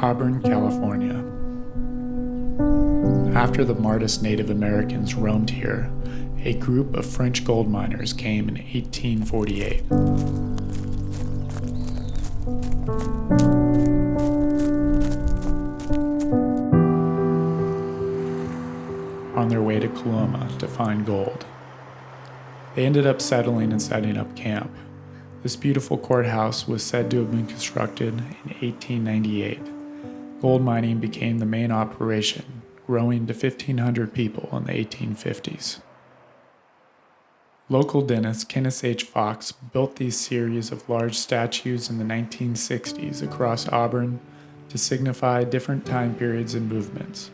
Auburn, California. After the Martis Native Americans roamed here, a group of French gold miners came in 1848. On their way to Coloma to find gold. They ended up settling and setting up camp. This beautiful courthouse was said to have been constructed in 1898. Gold mining became the main operation, growing to 1,500 people in the 1850s. Local dentist Kenneth H. Fox built these series of large statues in the 1960s across Auburn to signify different time periods and movements.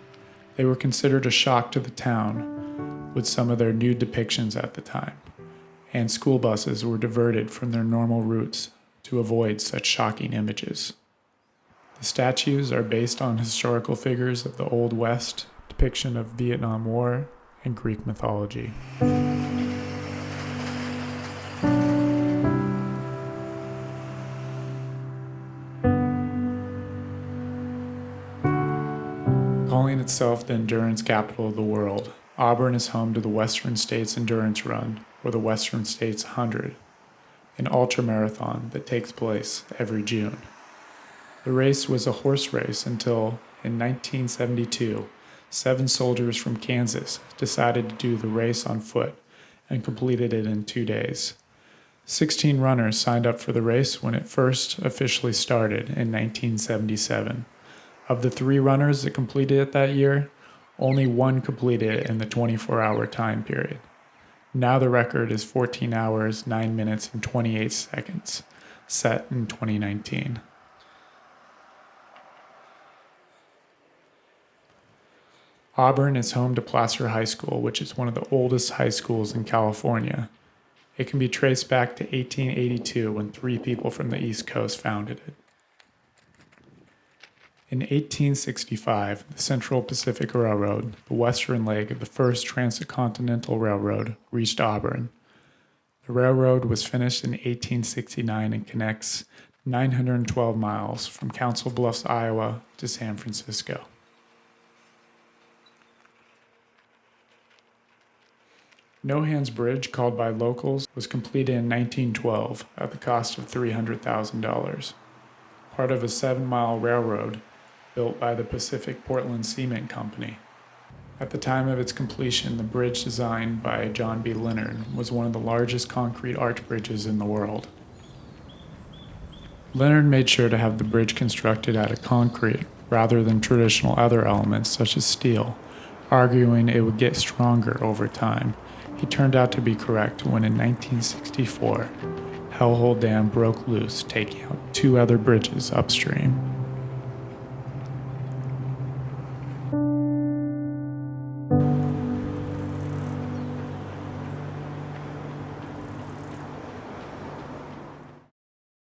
They were considered a shock to the town with some of their nude depictions at the time, and school buses were diverted from their normal routes to avoid such shocking images. The statues are based on historical figures of the Old West, depiction of Vietnam War, and Greek mythology. Calling itself the endurance capital of the world, Auburn is home to the Western States Endurance Run, or the Western States 100, an ultramarathon that takes place every June. The race was a horse race until, in 1972, 7 soldiers from Kansas decided to do the race on foot and completed it in 2 days. 16 runners signed up for the race when it first officially started in 1977. Of the 3 runners that completed it that year, only 1 completed it in the 24-hour time period. Now the record is 14 hours, 9 minutes, and 28 seconds, set in 2019. Auburn is home to Placer High School, which is one of the oldest high schools in California. It can be traced back to 1882 when 3 people from the East Coast founded it. In 1865, the Central Pacific Railroad, the western leg of the first transcontinental railroad, reached Auburn. The railroad was finished in 1869 and connects 912 miles from Council Bluffs, Iowa to San Francisco. No Hands Bridge, called by locals, was completed in 1912 at the cost of $300,000. Part of a 7-mile railroad built by the Pacific Portland Cement Company. At the time of its completion, the bridge designed by John B. Leonard was one of the largest concrete arch bridges in the world. Leonard made sure to have the bridge constructed out of concrete rather than traditional other elements such as steel, arguing it would get stronger over time. He turned out to be correct when in 1964, Hellhole Dam broke loose, taking out 2 other bridges upstream.